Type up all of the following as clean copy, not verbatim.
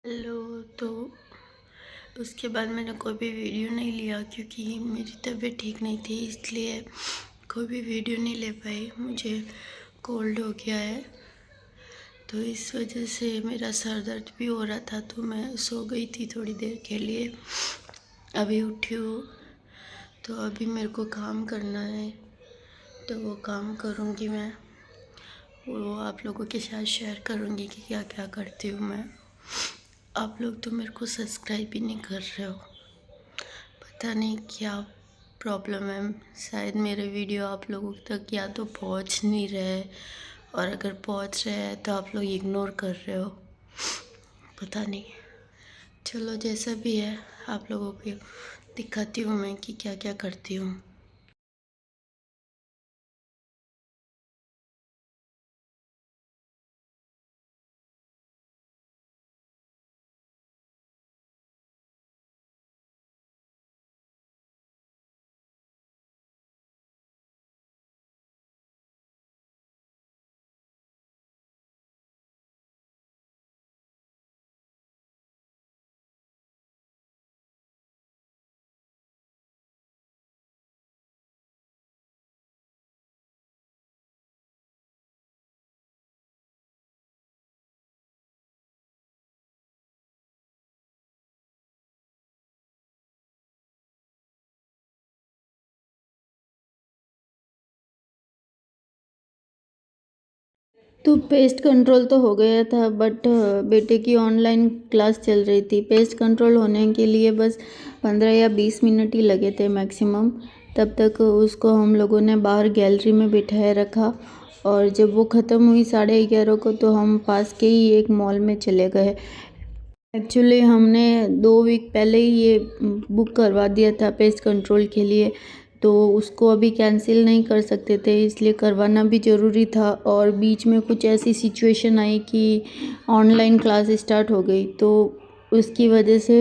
Hello. तो उसके बाद मैंने कोई भी वीडियो नहीं लिया क्योंकि मेरी तबीयत ठीक नहीं थी, इसलिए कोई भी वीडियो नहीं ले पाई। मुझे कोल्ड हो गया है, तो इस वजह से मेरा सर दर्द भी हो रहा था, तो मैं सो गई थी थोड़ी देर के लिए। अभी उठी हूँ, तो अभी मेरे को काम करना है, तो वो काम करूँगी मैं। वो आप लोगों के साथ शेयर करूँगी कि क्या क्या करती हूँ मैं। आप लोग तो मेरे को सब्सक्राइब ही नहीं कर रहे हो, पता नहीं क्या प्रॉब्लम है। शायद मेरे वीडियो आप लोगों तक या तो पहुंच नहीं रहे, और अगर पहुंच रहे हैं तो आप लोग इग्नोर कर रहे हो, पता नहीं। चलो जैसा भी है, आप लोगों को दिखाती हूँ मैं कि क्या क्या करती हूँ। तो पेस्ट कंट्रोल तो हो गया था, बट बेटे की ऑनलाइन क्लास चल रही थी। पेस्ट कंट्रोल होने के लिए बस 15 या 20 मिनट ही लगे थे मैक्सिमम। तब तक उसको हम लोगों ने बाहर गैलरी में बिठाए रखा, और जब वो ख़त्म हुई 11:30 को, तो हम पास के ही एक मॉल में चले गए। एक्चुअली हमने 2 वीक पहले ही ये बुक करवा दिया था पेस्ट कंट्रोल के लिए, तो उसको अभी कैंसिल नहीं कर सकते थे, इसलिए करवाना भी ज़रूरी था। और बीच में कुछ ऐसी सिचुएशन आई कि ऑनलाइन क्लास स्टार्ट हो गई, तो उसकी वजह से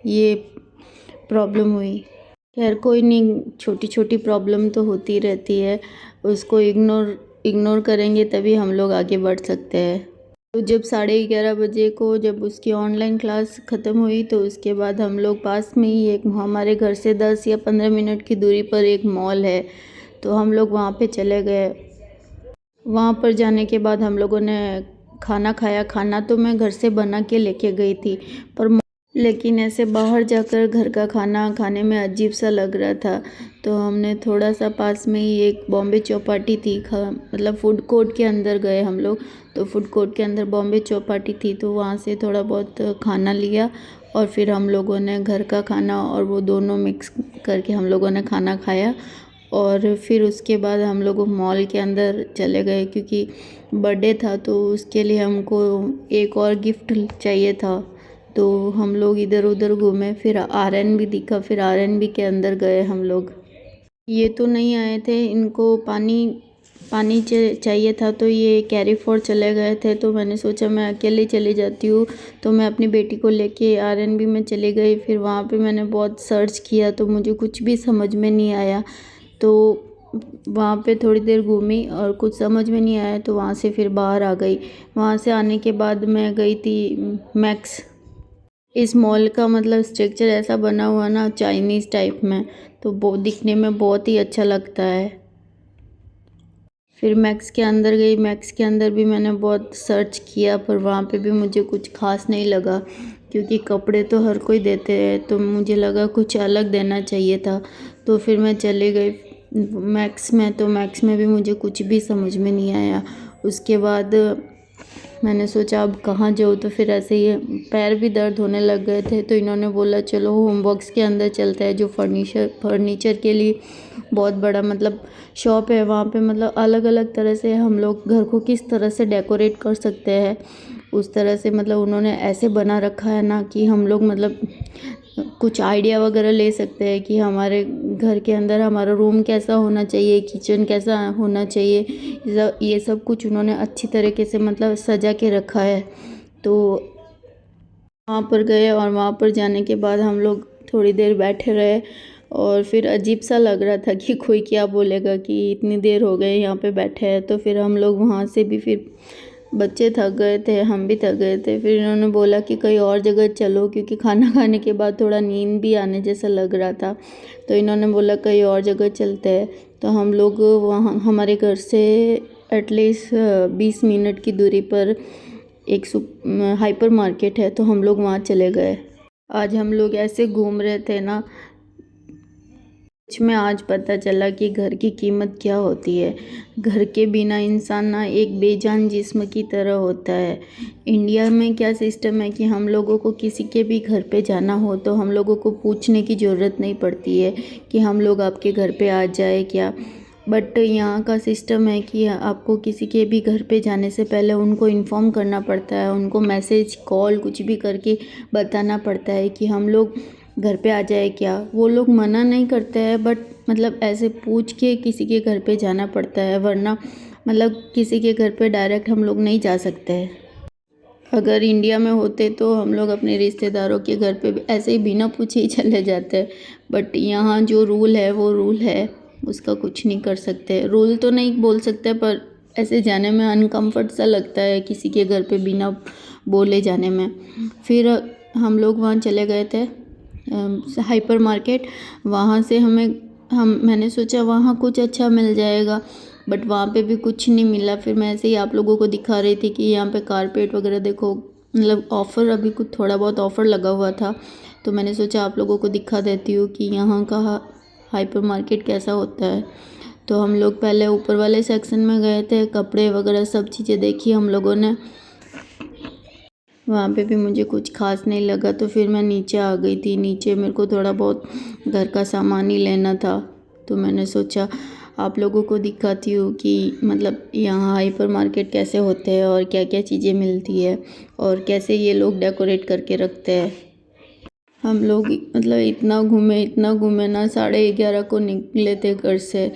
ये प्रॉब्लम हुई। खैर कोई नहीं, छोटी छोटी प्रॉब्लम तो होती रहती है, उसको इग्नोर इग्नोर करेंगे तभी हम लोग आगे बढ़ सकते हैं। तो जब 11:30 बजे को जब उसकी ऑनलाइन क्लास ख़त्म हुई, तो उसके बाद हम लोग पास में ही एक, हमारे घर से 10 या 15 मिनट की दूरी पर एक मॉल है, तो हम लोग वहाँ पे चले गए। वहाँ पर जाने के बाद हम लोगों ने खाना खाया। खाना तो मैं घर से बना के लेके गई थी, पर लेकिन ऐसे बाहर जाकर घर का खाना खाने में अजीब सा लग रहा था, तो हमने थोड़ा सा पास में ही एक बॉम्बे चौपाटी थी, मतलब फूड कोर्ट के अंदर गए हम लोग। तो फूड कोर्ट के अंदर बॉम्बे चौपाटी थी, तो वहाँ से थोड़ा बहुत खाना लिया, और फिर हम लोगों ने घर का खाना और वो दोनों मिक्स करके हम लोगों ने खाना खाया। और फिर उसके बाद हम लोग मॉल के अंदर चले गए, क्योंकि बर्थडे था, तो उसके लिए हमको एक और गिफ्ट चाहिए था। तो हम लोग इधर उधर घूमे, फिर आरएनबी दिखा, फिर आरएनबी के अंदर गए हम लोग। ये तो नहीं आए थे, इनको पानी पानी चाहिए था, तो ये कैरी फॉर चले गए थे। तो मैंने सोचा मैं अकेले चली जाती हूँ, तो मैं अपनी बेटी को लेके आरएनबी में चली गई। फिर वहाँ पे मैंने बहुत सर्च किया, तो मुझे कुछ भी समझ में नहीं आया, तो वहाँ पे थोड़ी देर घूमी और कुछ समझ में नहीं आया, तो वहाँ से फिर बाहर आ गई। वहाँ से आने के बाद मैं गई थी मैक्स। इस मॉल का मतलब स्ट्रक्चर ऐसा बना हुआ ना, चाइनीज़ टाइप में, तो वो दिखने में बहुत ही अच्छा लगता है। फिर मैक्स के अंदर गई। मैक्स के अंदर भी मैंने बहुत सर्च किया, पर वहाँ पे भी मुझे कुछ खास नहीं लगा, क्योंकि कपड़े तो हर कोई देते हैं, तो मुझे लगा कुछ अलग देना चाहिए था। तो फिर मैं चली गई मैक्स में, तो मैक्स में भी मुझे कुछ भी समझ में नहीं आया। उसके बाद मैंने सोचा अब कहाँ जाऊँ, तो फिर ऐसे ही पैर भी दर्द होने लग गए थे, तो इन्होंने बोला चलो होमवर्क्स के अंदर चलते हैं, जो फर्नीचर के लिए बहुत बड़ा मतलब शॉप है। वहाँ पे मतलब अलग अलग तरह से हम लोग घर को किस तरह से डेकोरेट कर सकते हैं, उस तरह से मतलब उन्होंने ऐसे बना रखा है ना, कि हम लोग मतलब कुछ आइडिया वगैरह ले सकते हैं कि हमारे घर के अंदर हमारा रूम कैसा होना चाहिए, किचन कैसा होना चाहिए। ये सब कुछ उन्होंने अच्छी तरीके से मतलब सजा के रखा है। तो वहाँ पर गए, और वहाँ पर जाने के बाद हम लोग थोड़ी देर बैठे रहे, और फिर अजीब सा लग रहा था कि कोई क्या बोलेगा कि इतनी देर हो गई यहाँ पे बैठे हैं। तो फिर हम लोग वहाँ से भी फिर बच्चे थक गए थे, हम भी थक गए थे। फिर इन्होंने बोला कि कहीं और जगह चलो, क्योंकि खाना खाने के बाद थोड़ा नींद भी आने जैसा लग रहा था। तो इन्होंने बोला कहीं और जगह चलते हैं। तो हम लोग वहाँ, हमारे घर से एटलीस्ट 20 मिनट की दूरी पर एक हाइपर मार्केट है, तो हम लोग वहाँ चले गए। आज हम लोग ऐसे घूम रहे थे ना, में आज पता चला कि घर की कीमत क्या होती है। घर के बिना इंसान ना एक बेजान जिस्म की तरह होता है। इंडिया में क्या सिस्टम है कि हम लोगों को किसी के भी घर पे जाना हो तो हम लोगों को पूछने की ज़रूरत नहीं पड़ती है कि हम लोग आपके घर पे आ जाए क्या। बट यहाँ का सिस्टम है कि आपको किसी के भी घर पे जाने से पहले उनको इन्फॉर्म करना पड़ता है, उनको मैसेज कॉल कुछ भी करके बताना पड़ता है कि हम लोग घर पे आ जाए क्या। वो लोग मना नहीं करते हैं, बट मतलब ऐसे पूछ के किसी के घर पे जाना पड़ता है, वरना मतलब किसी के घर पे डायरेक्ट हम लोग नहीं जा सकते हैं। अगर इंडिया में होते तो हम लोग अपने रिश्तेदारों के घर पे ऐसे ही बिना पूछे ही चले जाते हैं। बट यहाँ जो रूल है वो रूल है, उसका कुछ नहीं कर सकते। रूल तो नहीं बोल सकते, पर ऐसे जाने में अनकम्फर्ट सा लगता है किसी के घर पे बिना बोले जाने में। फिर हम लोग वहाँ चले गए थे हाइपर मार्केट। वहाँ से मैंने सोचा वहाँ कुछ अच्छा मिल जाएगा, बट वहाँ पे भी कुछ नहीं मिला। फिर मैं ऐसे ही आप लोगों को दिखा रही थी कि यहाँ पे कारपेट वगैरह देखो, मतलब ऑफ़र अभी कुछ थोड़ा बहुत ऑफ़र लगा हुआ था, तो मैंने सोचा आप लोगों को दिखा देती हूँ कि यहाँ का हाइपर मार्केट कैसा होता है। तो हम लोग पहले ऊपर वाले सेक्शन में गए थे, कपड़े वगैरह सब चीज़ें देखी हम लोगों ने। वहाँ पे भी मुझे कुछ खास नहीं लगा, तो फिर मैं नीचे आ गई थी। नीचे मेरे को थोड़ा बहुत घर का सामान ही लेना था, तो मैंने सोचा आप लोगों को दिखाती हूँ कि मतलब यहाँ हाइपर मार्केट कैसे होते हैं और क्या क्या चीज़ें मिलती है और कैसे ये लोग डेकोरेट करके रखते हैं। हम लोग मतलब इतना घूमे ना, 11:30 को निकले थे घर से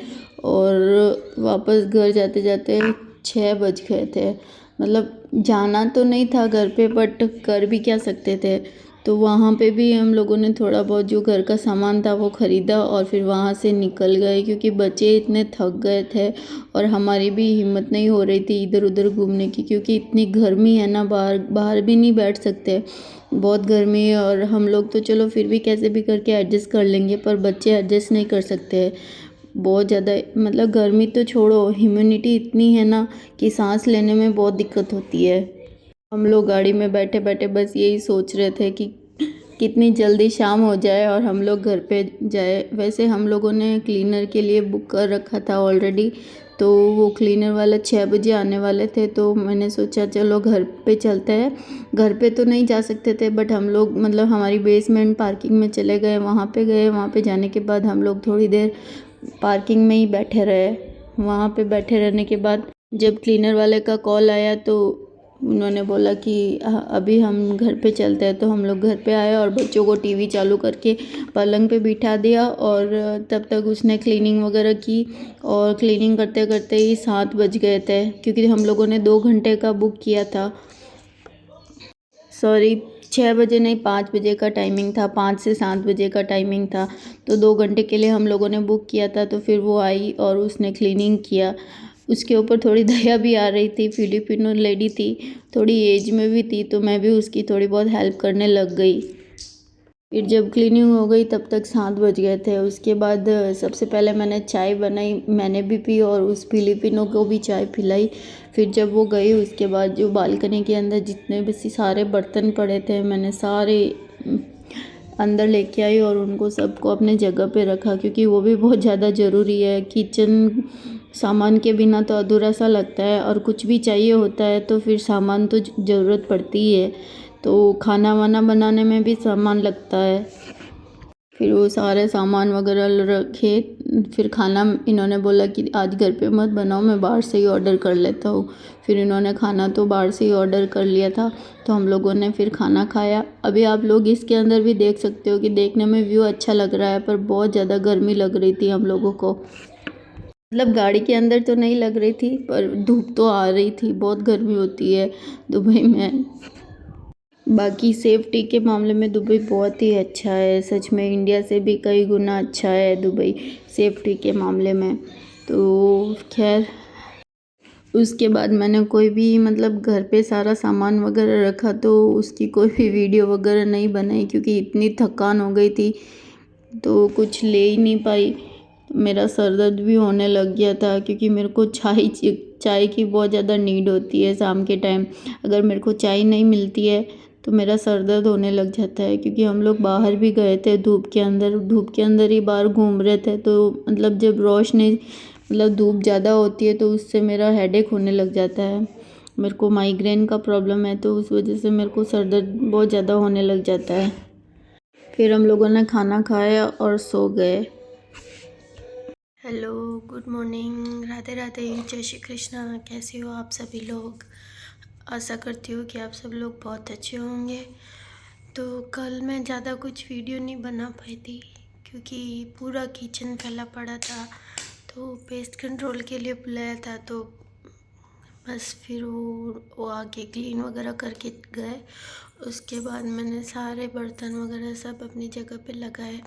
और वापस घर जाते जाते 6 बज गए थे। मतलब जाना तो नहीं था घर पे, बट कर भी क्या सकते थे। तो वहाँ पे भी हम लोगों ने थोड़ा बहुत जो घर का सामान था वो ख़रीदा और फिर वहाँ से निकल गए, क्योंकि बच्चे इतने थक गए थे और हमारी भी हिम्मत नहीं हो रही थी इधर उधर घूमने की, क्योंकि इतनी गर्मी है ना, बाहर भी नहीं बैठ सकते, बहुत गर्मी है। और हम लोग तो चलो फिर भी कैसे भी करके एडजस्ट कर लेंगे, पर बच्चे एडजस्ट नहीं कर सकते। बहुत ज़्यादा मतलब गर्मी तो छोड़ो, ह्यूमिडिटी इतनी है ना कि सांस लेने में बहुत दिक्कत होती है। हम लोग गाड़ी में बैठे बैठे बस यही सोच रहे थे कि कितनी जल्दी शाम हो जाए और हम लोग घर पे जाए। वैसे हम लोगों ने क्लीनर के लिए बुक कर रखा था ऑलरेडी, तो वो क्लीनर वाला 6 बजे आने वाले थे, तो मैंने सोचा चलो घर पे चलते हैं। घर पे तो नहीं जा सकते थे, बट हम लोग मतलब हमारी बेसमेंट पार्किंग में चले गए, वहाँ पे गए। वहाँ पे जाने के बाद हम लोग थोड़ी देर पार्किंग में ही बैठे रहे। वहाँ पे बैठे रहने के बाद जब क्लीनर वाले का कॉल आया तो उन्होंने बोला कि अभी हम घर पे चलते हैं। तो हम लोग घर पे आए और बच्चों को टीवी चालू करके पलंग पे बिठा दिया और तब तक उसने क्लीनिंग वगैरह की। और क्लीनिंग करते करते ही 7 बज गए थे, क्योंकि हम लोगों ने 2 घंटे का बुक किया था। सॉरी, 6 बजे नहीं, 5 बजे का टाइमिंग था, 5 से 7 बजे का टाइमिंग था। तो 2 घंटे के लिए हम लोगों ने बुक किया था। तो फिर वो आई और उसने क्लीनिंग किया। उसके ऊपर थोड़ी दया भी आ रही थी, फिलिपिनो लेडी थी, थोड़ी एज में भी थी, तो मैं भी उसकी थोड़ी बहुत हेल्प करने लग गई। फिर जब क्लीनिंग हो गई तब तक 7 बज गए थे। उसके बाद सबसे पहले मैंने चाय बनाई, मैंने भी पी और उस फिलिपिनो को भी चाय पिलाई। फिर जब वो गई उसके बाद जो बालकनी के अंदर जितने भी सारे बर्तन पड़े थे मैंने सारे अंदर लेके आई और उनको सबको अपने जगह पे रखा, क्योंकि वो भी बहुत ज़्यादा ज़रूरी है। किचन सामान के बिना तो अधूरा सा लगता है, और कुछ भी चाहिए होता है तो फिर सामान तो ज़रूरत पड़ती ही है। तो खाना वाना बनाने में भी सामान लगता है। फिर वो सारे सामान वगैरह रखे। फिर खाना इन्होंने बोला कि आज घर पे मत बनाओ, मैं बाहर से ही ऑर्डर कर लेता हूँ। फिर इन्होंने खाना तो बाहर से ही ऑर्डर कर लिया था, तो हम लोगों ने फिर खाना खाया। अभी आप लोग इसके अंदर भी देख सकते हो कि देखने में व्यू अच्छा लग रहा है, पर बहुत ज़्यादा गर्मी लग रही थी हम लोगों को। मतलब गाड़ी के अंदर तो नहीं लग रही थी, पर धूप तो आ रही थी, बहुत गर्मी होती है दुबई में। बाकी सेफ्टी के मामले में दुबई बहुत ही अच्छा है, सच में इंडिया से भी कई गुना अच्छा है दुबई सेफ्टी के मामले में। तो खैर उसके बाद मैंने कोई भी मतलब घर पे सारा सामान वगैरह रखा तो उसकी कोई भी वीडियो वगैरह नहीं बनाई, क्योंकि इतनी थकान हो गई थी तो कुछ ले ही नहीं पाई। मेरा सर दर्द भी होने लग गया था, क्योंकि मेरे को चाय की बहुत ज़्यादा नीड होती है शाम के टाइम। अगर मेरे को चाय नहीं मिलती है तो मेरा सर दर्द होने लग जाता है, क्योंकि हम लोग बाहर भी गए थे धूप के अंदर ही बाहर घूम रहे थे, तो मतलब जब रोशनी मतलब धूप ज़्यादा होती है तो उससे मेरा हेडेक होने लग जाता है। मेरे को माइग्रेन का प्रॉब्लम है तो उस वजह से मेरे को सर दर्द बहुत ज़्यादा होने लग जाता है। फिर हम लोगों ने खाना खाया और सो गए। Hello, good morning, Radhe Radhe, जय श्री कृष्णा। कैसे हो आप सभी लोग? आशा करती हूँ कि आप सब लोग बहुत अच्छे होंगे। तो कल मैं ज़्यादा कुछ वीडियो नहीं बना पाई थी, क्योंकि पूरा किचन फैला पड़ा था। तो पेस्ट कंट्रोल के लिए बुलाया था, तो बस फिर वो आके क्लीन वगैरह करके गए। उसके बाद मैंने सारे बर्तन वगैरह सब अपनी जगह पे लगाए,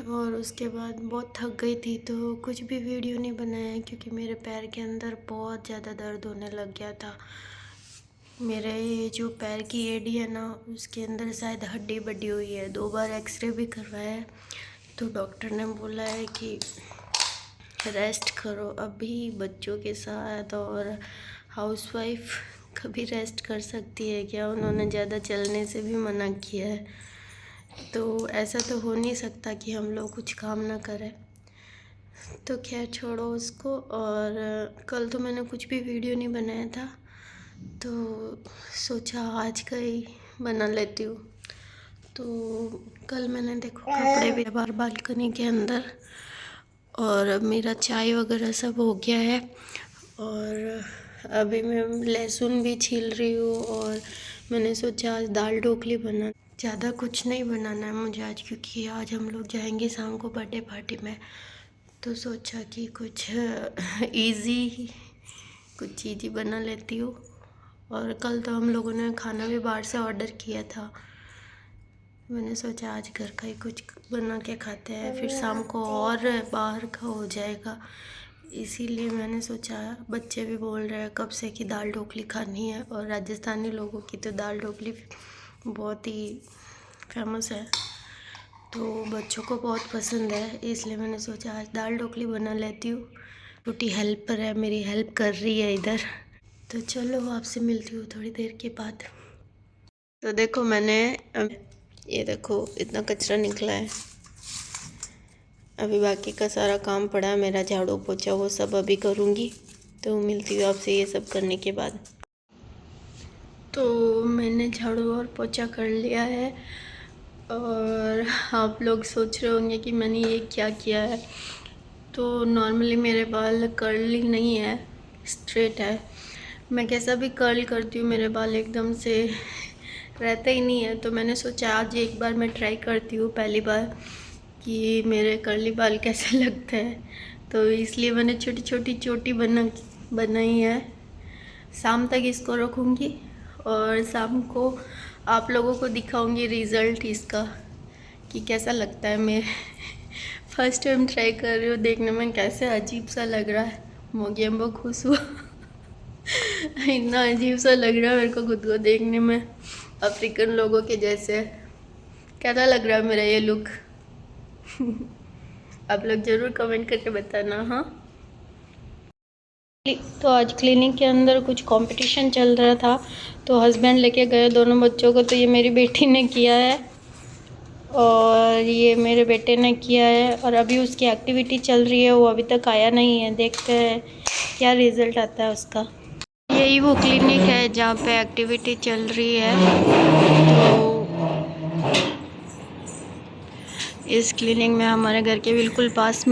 और उसके बाद बहुत थक गई थी तो कुछ भी वीडियो नहीं बनाया, क्योंकि मेरे पैर के अंदर बहुत ज़्यादा दर्द होने लग गया था। मेरे ये जो पैर की एड़ी है ना, उसके अंदर शायद हड्डी बड़ी हुई है। 2 बार एक्सरे भी करवाया है, तो डॉक्टर ने बोला है कि रेस्ट करो। अभी बच्चों के साथ और हाउसवाइफ कभी रेस्ट कर सकती है क्या? उन्होंने ज़्यादा चलने से भी मना किया है। तो ऐसा तो हो नहीं सकता कि हम लोग कुछ काम ना करें। तो खैर छोड़ो उसको। और कल तो मैंने कुछ भी वीडियो नहीं बनाया था, तो सोचा आज का ही बना लेती हूँ। तो कल मैंने देखो कपड़े भी बाहर बालकनी के अंदर, और अब मेरा चाय वगैरह सब हो गया है। और अभी मैं लहसुन भी छील रही हूँ, और मैंने सोचा आज दाल ढोकली बना। ज़्यादा कुछ नहीं बनाना है मुझे आज, क्योंकि आज हम लोग जाएंगे शाम को बर्थडे पार्टी में। तो सोचा कि कुछ इजी कुछ चीज़ ही बना लेती हूँ। और कल तो हम लोगों ने खाना भी बाहर से ऑर्डर किया था। मैंने सोचा आज घर का ही कुछ बना के खाते हैं, फिर शाम को और बाहर का हो जाएगा। इसीलिए मैंने सोचा, बच्चे भी बोल रहे हैं कब से कि दाल ढोकली खानी है, और राजस्थानी लोगों की तो दाल ढोकली बहुत ही फेमस है, तो बच्चों को बहुत पसंद है। इसलिए मैंने सोचा आज दाल ढोकली बना लेती हूँ। छोटी हेल्पर है मेरी, हेल्प कर रही है इधर। तो चलो आपसे मिलती हूँ थोड़ी देर के बाद। तो देखो मैंने ये देखो इतना कचरा निकला है। अभी बाकी का सारा काम पड़ा है मेरा, झाड़ू पोछा वो सब अभी करूँगी। तो मिलती हूँ आपसे ये सब करने के बाद। तो मैंने झाड़ू और पोछा कर लिया है, और आप लोग सोच रहे होंगे कि मैंने ये क्या किया है। तो नॉर्मली मेरे बाल कर्ली नहीं है, स्ट्रेट है। मैं कैसा भी कर्ल करती हूँ मेरे बाल एकदम से रहते ही नहीं है। तो मैंने सोचा आज एक बार मैं ट्राई करती हूँ, पहली बार, कि मेरे कर्ली बाल कैसे लगते हैं। तो इसलिए मैंने छोटी छोटी चोटी बनाई है। शाम तक इसको रखूँगी, और शाम को आप लोगों को दिखाऊंगी रिज़ल्ट इसका कि कैसा लगता है। मैं फर्स्ट टाइम ट्राई कर रही हूँ, देखने में कैसे अजीब सा लग रहा है। मोगेम्बो खुश हुआ इतना अजीब सा लग रहा है मेरे को खुद को देखने में, अफ्रीकन लोगों के जैसे। कैसा लग रहा है मेरा ये लुक आप लोग ज़रूर कमेंट करके बताना। हाँ, तो आज क्लिनिक के अंदर कुछ कंपटीशन चल रहा था, तो हस्बैंड लेके गए दोनों बच्चों को। तो ये मेरी बेटी ने किया है, और ये मेरे बेटे ने किया है, और अभी उसकी एक्टिविटी चल रही है। वो अभी तक आया नहीं है, देखते हैं क्या रिज़ल्ट आता है उसका। यही वो क्लिनिक है जहाँ पे एक्टिविटी चल रही है। तो इस क्लिनिक में हमारे घर के बिल्कुल पास में